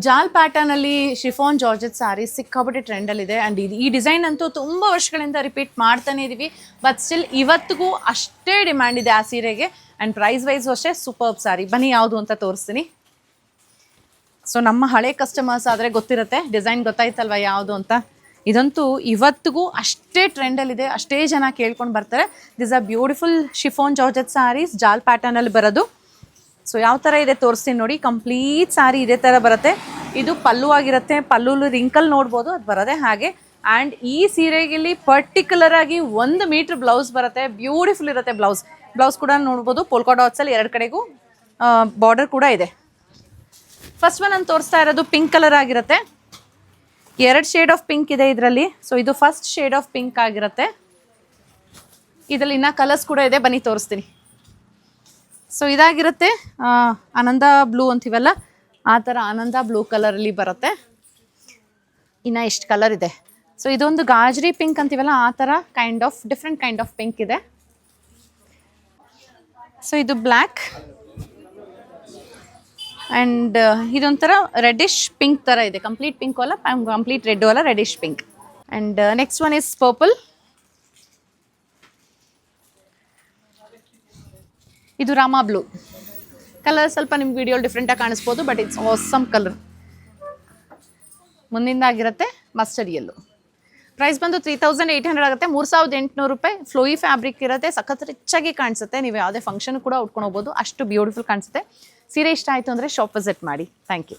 ಜಾಲ್ ಪ್ಯಾಟರ್ನಲ್ಲಿ chiffon georgette sari ಸಿಕ್ಕಾಪಟ್ಟೆ ಟ್ರೆಂಡಲ್ಲಿದೆ. And ಈ ಡಿಸೈನ್ ಅಂತೂ ತುಂಬ ವರ್ಷಗಳಿಂದ ರಿಪೀಟ್ ಮಾಡ್ತಾನೆ ಇದ್ದೀವಿ. ಬಟ್ ಸ್ಟಿಲ್ ಇವತ್ತಿಗೂ ಅಷ್ಟೇ ಡಿಮ್ಯಾಂಡ್ ಇದೆ ಆ ಸೀರೆಗೆ. ಆ್ಯಂಡ್ ಪ್ರೈಸ್ ವೈಸು ಅಷ್ಟೇ ಸೂಪರ್ಬ್ ಸ್ಯಾರಿ. ಬನ್ನಿ ಯಾವುದು ಅಂತ ತೋರಿಸ್ತೀನಿ. ಸೊ ನಮ್ಮ ಹಳೆ ಕಸ್ಟಮರ್ಸ್ ಆದರೆ ಗೊತ್ತಿರುತ್ತೆ, ಡಿಸೈನ್ ಗೊತ್ತಾಯ್ತಲ್ವ ಯಾವುದು ಅಂತ. ಇದಂತೂ ಇವತ್ತಿಗೂ ಅಷ್ಟೇ ಟ್ರೆಂಡಲ್ಲಿದೆ, ಅಷ್ಟೇ ಜನ ಕೇಳ್ಕೊಂಡು ಬರ್ತಾರೆ. This are beautiful chiffon georgette saris, ಜಾಲ್ ಪ್ಯಾಟರ್ನಲ್ಲಿ ಬರೋದು. ಸೊ ಯಾವ ಥರ ಇದೆ ತೋರಿಸ್ತೀನಿ ನೋಡಿ. ಕಂಪ್ಲೀಟ್ ಸ್ಯಾರಿ ಇದೇ ಥರ ಬರುತ್ತೆ. ಇದು ಪಲ್ಲು ಆಗಿರುತ್ತೆ, ಪಲ್ಲುಲು ರಿಂಕಲ್ ನೋಡ್ಬೋದು, ಅದು ಬರೋದೆ ಹಾಗೆ. ಆ್ಯಂಡ್ ಈ ಸೀರೆಗಿಲ್ಲಿ ಪರ್ಟಿಕ್ಯುಲರ್ ಆಗಿ 1 ಮೀಟ್ರ್ ಬ್ಲೌಸ್ ಬರುತ್ತೆ. ಬ್ಯೂಟಿಫುಲ್ ಇರುತ್ತೆ ಬ್ಲೌಸ್ ಕೂಡ ನೋಡ್ಬೋದು. ಪೋಲ್ಕಾ ಡಾಟ್ಸಲ್ಲಿ 2 ಕಡೆಗೂ ಬಾರ್ಡರ್ ಕೂಡ ಇದೆ. ಫಸ್ಟ್ ಒನ್ ನಾನು ತೋರಿಸ್ತಾ ಇರೋದು ಪಿಂಕ್ ಕಲರ್ ಆಗಿರುತ್ತೆ. 2 ಶೇಡ್ ಆಫ್ ಪಿಂಕ್ ಇದೆ ಇದರಲ್ಲಿ. ಸೊ ಇದು ಫಸ್ಟ್ ಶೇಡ್ ಆಫ್ ಪಿಂಕ್ ಆಗಿರುತ್ತೆ. ಇದರಲ್ಲಿ ಇನ್ನೂ ಕಲರ್ಸ್ ಕೂಡ ಇದೆ, ಬನ್ನಿ ತೋರಿಸ್ತೀನಿ. ಸೊ ಇದಾಗಿರುತ್ತೆ ಆನಂದ ಬ್ಲೂ ಅಂತೀವಲ್ಲ, ಆ ಥರ ಆನಂದ ಬ್ಲೂ ಕಲರಲ್ಲಿ ಬರುತ್ತೆ. ಇನ್ನು ಎಷ್ಟು ಕಲರ್ ಇದೆ. ಸೊ ಇದೊಂದು ಗಾಜರಿ ಪಿಂಕ್ ಅಂತೀವಲ್ಲ, ಆ ಥರ ಡಿಫ್ರೆಂಟ್ ಕೈಂಡ್ ಆಫ್ ಪಿಂಕ್ ಇದೆ. ಸೊ ಇದು ಬ್ಲ್ಯಾಕ್ ಆ್ಯಂಡ್ ಇದೊಂಥರ ರೆಡ್ಡಿಶ್ ಪಿಂಕ್ ಥರ ಇದೆ. ಕಂಪ್ಲೀಟ್ ಪಿಂಕ್ ಅಲ್ಲ, ಕಂಪ್ಲೀಟ್ ರೆಡ್ ಅಲ್ಲ, reddish pink. And next one is purple. ಇದು ರಾಮಾ ಬ್ಲೂ ಕಲರ್. ಸ್ವಲ್ಪ ನಿಮ್ಗೆ ವಿಡಿಯೋ ಡಿಫ್ರೆಂಟಾಗಿ ಕಾಣಿಸ್ಬೋದು, ಬಟ್ ಇಟ್ಸ್ ಆಸಮ್ ಕಲರ್. ಮುಂದಿಂದಾಗಿರುತ್ತೆ ಮಸ್ಟರ್ಡ್ ಯೆಲ್ಲೋ. ಪ್ರೈಸ್ ಬಂದು 3800 ಆಗುತ್ತೆ. 3800 ರೂಪಾಯಿ. ಫ್ಲೋಯಿ ಫ್ಯಾಬ್ರಿಕ್ ಇರುತ್ತೆ, ಸಖತ್ ರಿಚ್ಚಾಗಿ ಕಾಣಿಸುತ್ತೆ. ನೀವು ಯಾವುದೇ ಫಂಕ್ಷನ್ ಕೂಡ ಉಟ್ಕೊಂಡು ಹೋಗ್ಬೋದು, ಅಷ್ಟು ಬ್ಯೂಟಿಫುಲ್ ಕಾಣಿಸುತ್ತೆ. ಸೀರೆ ಇಷ್ಟ ಆಯಿತು ಅಂದರೆ ಶಾಪ್ ವಿಸಿಟ್ ಮಾಡಿ. Thank you.